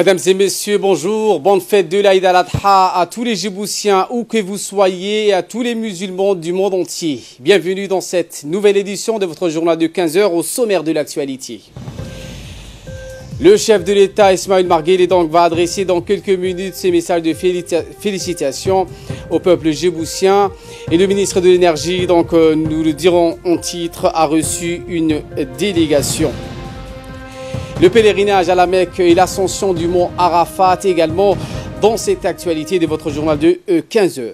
Mesdames et messieurs, bonjour, bonne fête de l'Aïd al-Adha à tous les Djiboutiens, où que vous soyez, et à tous les musulmans du monde entier. Bienvenue dans cette nouvelle édition de votre journal de 15 h au sommaire de l'actualité. Le chef de l'État, Ismaël Marguerite, va adresser dans quelques minutes ses messages de félicitations au peuple djiboutien. Et le ministre de l'Énergie, nous le dirons en titre, a reçu une délégation. Le pèlerinage à la Mecque et l'ascension du mont Arafat également dans cette actualité de votre journal de 15 h.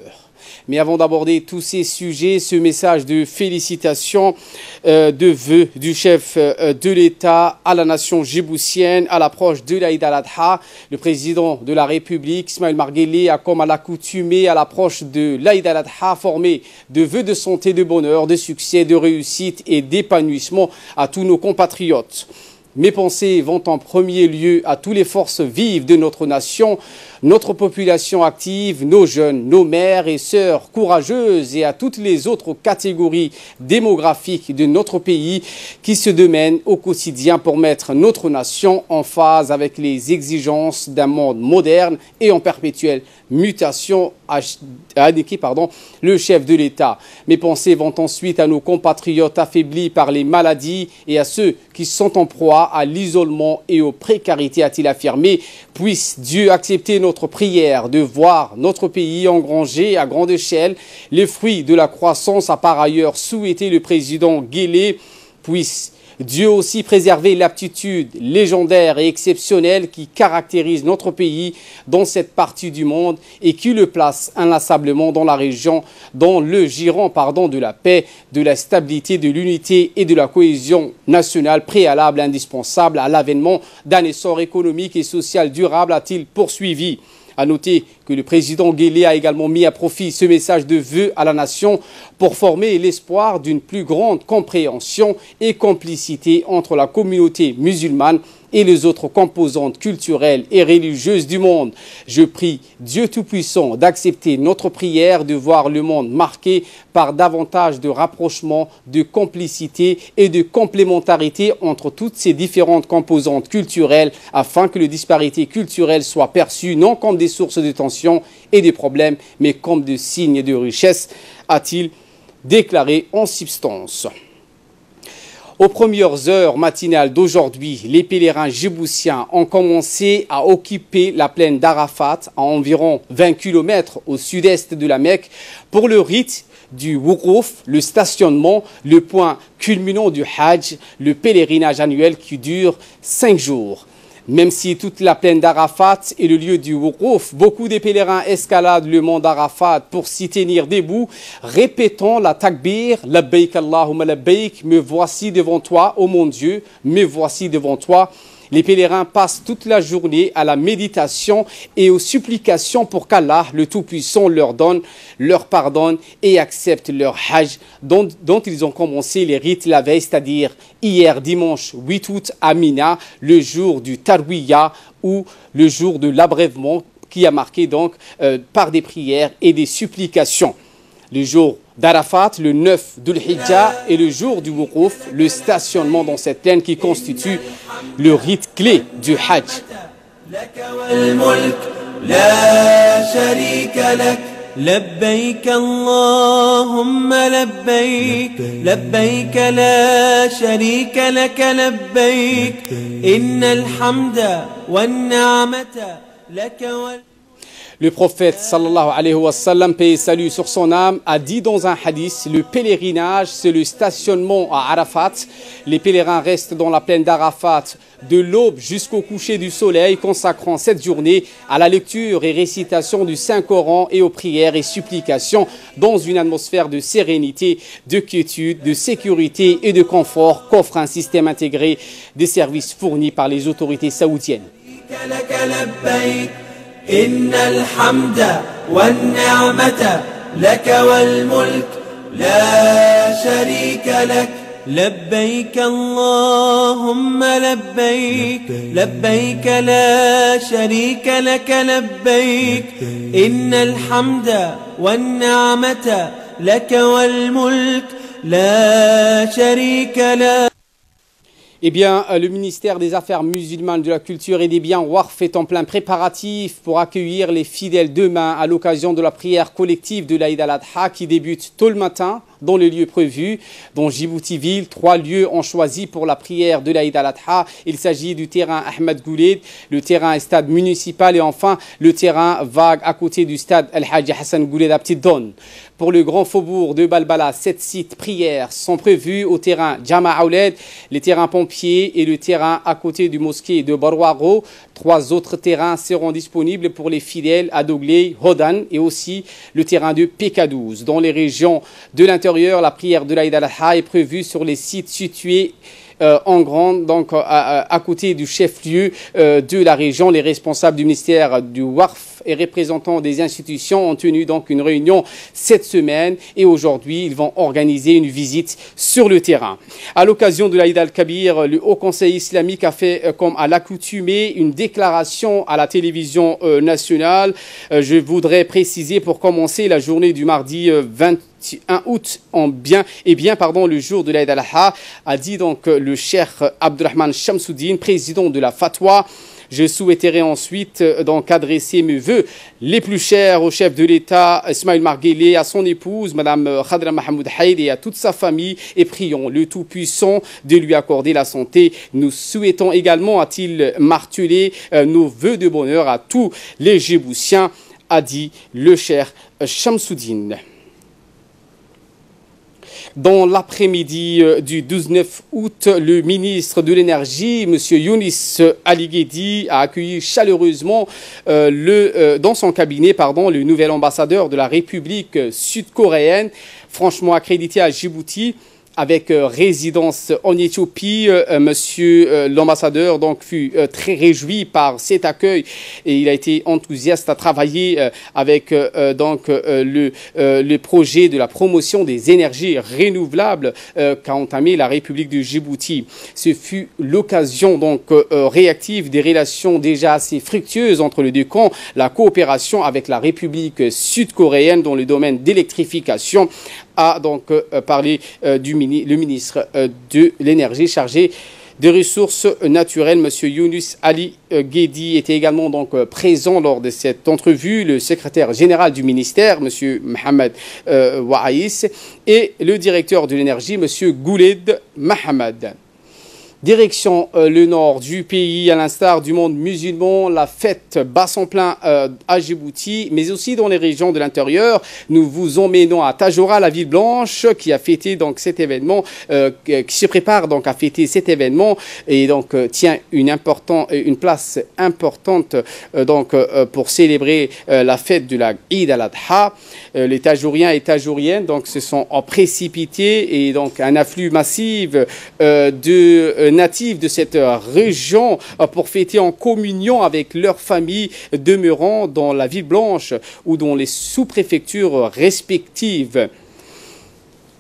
Mais avant d'aborder tous ces sujets, ce message de félicitations, de vœux du chef de l'État à la nation djiboutienne à l'approche de l'Aïd al-Adha, le président de la République, Ismaël Marguerite, a comme à l'accoutumée à l'approche de l'Aïd al-Adha formé de vœux de santé, de bonheur, de succès, de réussite et d'épanouissement à tous nos compatriotes. Mes pensées vont en premier lieu à toutes les forces vives de notre nation, notre population active, nos jeunes, nos mères et sœurs courageuses et à toutes les autres catégories démographiques de notre pays qui se démènent au quotidien pour mettre notre nation en phase avec les exigences d'un monde moderne et en perpétuelle mutation, a indiqué le chef de l'État. Mes pensées vont ensuite à nos compatriotes affaiblis par les maladies et à ceux qui sont en proie à l'isolement et aux précarités, a-t-il affirmé. Puisse Dieu accepter notre prière de voir notre pays engranger à grande échelle les fruits de la croissance, a par ailleurs souhaité le président Guelleh. Puisse Dieu aussi préserver l'aptitude légendaire et exceptionnelle qui caractérise notre pays dans cette partie du monde et qui le place inlassablement dans la région, dans le giron de la paix, de la stabilité, de l'unité et de la cohésion nationale préalable indispensable à l'avènement d'un essor économique et social durable, a-t-il poursuivi. À noter que le président Guelleh a également mis à profit ce message de vœux à la nation pour former l'espoir d'une plus grande compréhension et complicité entre la communauté musulmane et les autres composantes culturelles et religieuses du monde. Je prie Dieu Tout-Puissant d'accepter notre prière de voir le monde marqué par davantage de rapprochement, de complicité et de complémentarité entre toutes ces différentes composantes culturelles afin que les disparités culturelles soient perçues non comme des sources de tension et de problèmes, mais comme des signes de richesse, a-t-il déclaré en substance. Aux premières heures matinales d'aujourd'hui, les pèlerins djiboutiens ont commencé à occuper la plaine d'Arafat, à environ 20 km au sud-est de la Mecque, pour le rite du Wouqouf, le stationnement, le point culminant du Hajj, le pèlerinage annuel qui dure 5 jours. Même si toute la plaine d'Arafat est le lieu du Wouqouf, beaucoup de pèlerins escaladent le mont d'Arafat pour s'y tenir debout, répétant la takbir, labbaik Allahumma labbaik, me voici devant toi, ô mon Dieu, me voici devant toi. Les pèlerins passent toute la journée à la méditation et aux supplications pour qu'Allah, le Tout-Puissant, leur donne, leur pardonne et accepte leur Hajj dont ils ont commencé les rites la veille, c'est-à-dire hier dimanche 8 août à Mina, le jour du Tarwiyah ou le jour de l'abrévement qui a marqué par des prières et des supplications. Le jour d'Arafat, le 9 d'Ul-Hijjah et le jour du Wouqouf, le stationnement dans cette plaine qui constitue le rite clé du Hajj. لبيك اللهم لبيك لبيك لا شريك لك لبيك إن الحمد والنعمة لك Le prophète sallallahu alayhi wa sallam, paix et salut sur son âme, a dit dans un hadith, le pèlerinage c'est le stationnement à Arafat. Les pèlerins restent dans la plaine d'Arafat de l'aube jusqu'au coucher du soleil, consacrant cette journée à la lecture et récitation du Saint-Coran et aux prières et supplications dans une atmosphère de sérénité, de quiétude, de sécurité et de confort qu'offre un système intégré des services fournis par les autorités saoudiennes. إن الحمد والنعمة لك والملك لا شريك لك لبيك اللهم لبيك لبيك لا شريك لك لبيك إن الحمد والنعمة لك والملك لا شريك لك. Eh bien, le ministère des Affaires musulmanes, de la Culture et des Biens Waqf est en plein préparatif pour accueillir les fidèles demain à l'occasion de la prière collective de l'Aïd al-Adha qui débute tôt le matin dans les lieux prévus. Dans Djibouti-Ville, 3 lieux ont choisi pour la prière de l'Aïd al-Adha. Il s'agit du terrain Ahmed Gouled, le terrain stade municipal et enfin le terrain vague à côté du stade El-Hadji Hassan Gouled à Petite Donne. Pour le grand faubourg de Balbala, 7 sites prières sont prévus au terrain Jama Aouled, les terrains pompiers et le terrain à côté du mosquée de Barouaro. 3 autres terrains seront disponibles pour les fidèles à Dogley, Hodan et aussi le terrain de PK12. Dans les régions de l'intérieur, la prière de l'Aïd al-Adha est prévue sur les sites situés en grande, donc à côté du chef-lieu de la région. Les responsables du ministère du Waqf et représentants des institutions ont tenu donc une réunion cette semaine et aujourd'hui ils vont organiser une visite sur le terrain. À l'occasion de l'Aïd al-Kabir, le Haut Conseil islamique a fait comme à l'accoutumée une déclaration à la télévision nationale. Je voudrais préciser pour commencer la journée du mardi 21 août le jour de l'Aïd al-Adha, a dit donc le cheikh Abdurrahman Shamsuddin, président de la Fatwa. Je souhaiterais ensuite donc adresser mes vœux les plus chers au chef de l'État Ismaïl Marguelé, à son épouse Madame Khadra Mahmoud Haïd et à toute sa famille et prions le Tout-Puissant de lui accorder la santé. Nous souhaitons également, a-t-il martelé, nos vœux de bonheur à tous les Djiboutiens, a dit le cheikh Shamsuddin. Dans l'après-midi du 19 août, le ministre de l'Énergie, M. Younis Ali Guedi, a accueilli chaleureusement dans son cabinet le nouvel ambassadeur de la République sud-coréenne, franchement accrédité à Djibouti, avec résidence en Éthiopie. Monsieur l'ambassadeur donc fut très réjoui par cet accueil et il a été enthousiaste à travailler avec le projet de la promotion des énergies renouvelables qu'a entamé la République de Djibouti. Ce fut l'occasion donc réactive des relations déjà assez fructueuses entre les deux camps, la coopération avec la République sud-coréenne dans le domaine d'électrification, a donc parlé le ministre de l'Énergie chargé des ressources naturelles, M. Younis Ali Guedi, était également donc présent lors de cette entrevue. Le secrétaire général du ministère, M. Mohamed Waïs, et le directeur de l'énergie, M. Gouled Mahamad. Direction le nord du pays, à l'instar du monde musulman, la fête bat son plein à Djibouti, mais aussi dans les régions de l'intérieur. Nous vous emmenons à Tadjoura, la ville blanche, qui a fêté donc cet événement, qui se prépare donc à fêter cet événement et donc tient une place importante pour célébrer la fête de la Eid al-Adha. Les Tadjouriens et Tadjouriennes donc se sont précipités et donc un afflux massif de natifs de cette région pour fêter en communion avec leurs familles demeurant dans la ville blanche ou dans les sous-préfectures respectives.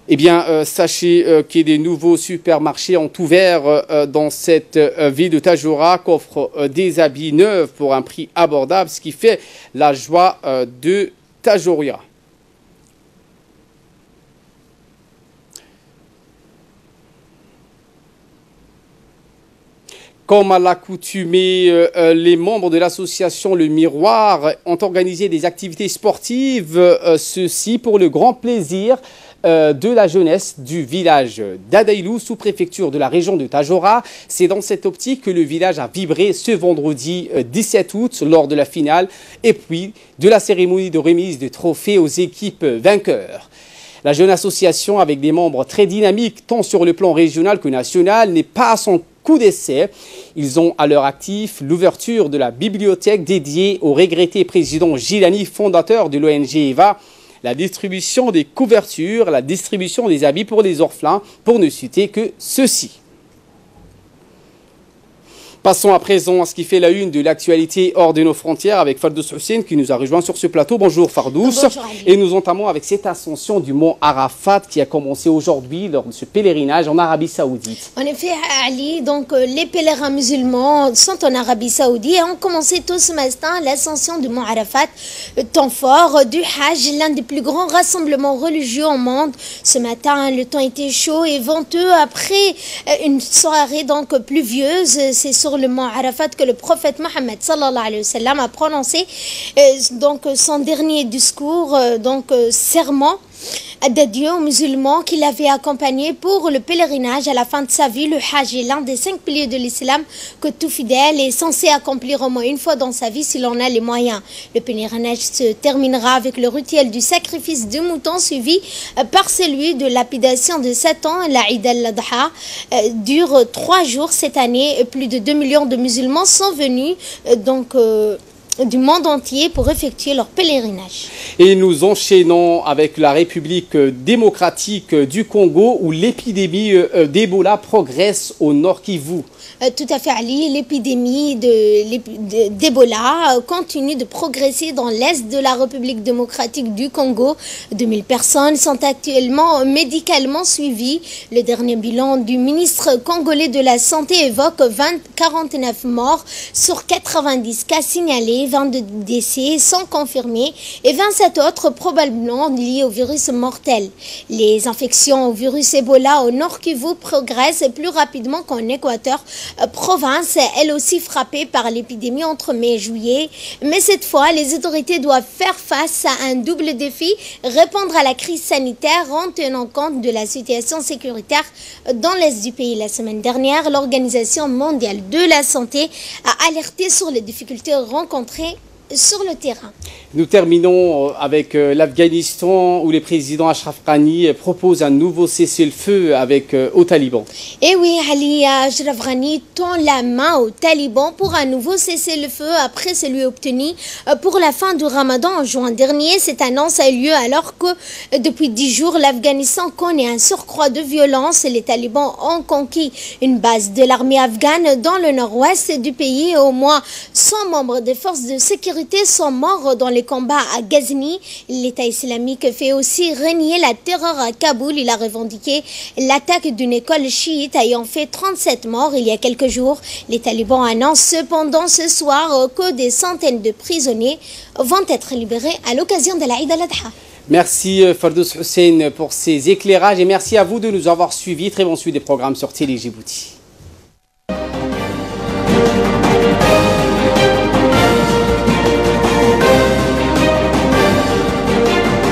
Eh bien, sachez que des nouveaux supermarchés ont ouvert dans cette ville de Tadjoura, qui offrent des habits neufs pour un prix abordable, ce qui fait la joie de Tadjoura. Comme à l'accoutumée, les membres de l'association Le Miroir ont organisé des activités sportives, ceci pour le grand plaisir de la jeunesse du village d'Adaïlou, sous-préfecture de la région de Tadjoura. C'est dans cette optique que le village a vibré ce vendredi 17 août lors de la finale et puis de la cérémonie de remise de trophées aux équipes vainqueurs. La jeune association, avec des membres très dynamiques tant sur le plan régional que national, n'est pas à son coup d'essai. Ils ont à leur actif l'ouverture de la bibliothèque dédiée au regretté président Gilani, fondateur de l'ONG EVA, la distribution des couvertures, la distribution des habits pour les orphelins, pour ne citer que ceci. Passons à présent à ce qui fait la une de l'actualité hors de nos frontières avec Fardous Hussein qui nous a rejoint sur ce plateau. Bonjour Fardous. Bonjour, et nous entamons avec cette ascension du mont Arafat qui a commencé aujourd'hui lors de ce pèlerinage en Arabie Saoudite. En effet, Ali, donc les pèlerins musulmans sont en Arabie Saoudite et ont commencé tôt ce matin l'ascension du mont Arafat, temps fort du Hajj, l'un des plus grands rassemblements religieux au monde. Ce matin, le temps était chaud et venteux après une soirée donc pluvieuse. C'est sur le mont Arafat que le prophète Mohammed sallallahu alayhi wa sallam a prononcé donc son dernier discours, serment d'adieu aux musulmans qui l'avaient accompagné pour le pèlerinage à la fin de sa vie. Le Hajj est l'un des 5 piliers de l'islam que tout fidèle est censé accomplir au moins une fois dans sa vie s'il en a les moyens. Le pèlerinage se terminera avec le rituel du sacrifice de mouton suivi par celui de lapidation de 7 ans. La Eid al-Adha dure 3 jours cette année. Plus de 2 millions de musulmans sont venus du monde entier pour effectuer leur pèlerinage. Et nous enchaînons avec la République démocratique du Congo où l'épidémie d'Ebola progresse au Nord Kivu. Tout à fait, Ali. L'épidémie d'Ebola continue de progresser dans l'est de la République démocratique du Congo. 2000 personnes sont actuellement médicalement suivies. Le dernier bilan du ministre congolais de la Santé évoque 49 morts sur 90 cas signalés, 22 décès sont confirmés et 27 autres probablement liés au virus mortel. Les infections au virus Ebola au Nord Kivu progressent plus rapidement qu'en Équateur, province elle aussi frappée par l'épidémie entre mai et juillet. Mais cette fois, les autorités doivent faire face à un double défi, répondre à la crise sanitaire en tenant compte de la situation sécuritaire dans l'est du pays. La semaine dernière, l'Organisation mondiale de la santé a alerté sur les difficultés rencontrées sur le terrain. Nous terminons avec l'Afghanistan où le président Ashraf Ghani propose un nouveau cessez-le-feu aux talibans. Et oui, Ali, Ashraf Ghani tend la main aux talibans pour un nouveau cessez-le-feu après celui obtenu pour la fin du Ramadan en juin dernier. Cette annonce a eu lieu alors que depuis 10 jours, l'Afghanistan connaît un surcroît de violence. Les talibans ont conquis une base de l'armée afghane dans le nord-ouest du pays et au moins 100 membres des forces de sécurité sont morts dans les combats à Ghazni. L'État islamique fait aussi régner la terreur à Kaboul. Il a revendiqué l'attaque d'une école chiite ayant fait 37 morts il y a quelques jours. Les talibans annoncent cependant ce soir que des centaines de prisonniers vont être libérés à l'occasion de la Eid al-Adha. Merci Fardous Hussein pour ces éclairages et merci à vous de nous avoir suivis. Très bon suivi des programmes sur Télé Djibouti.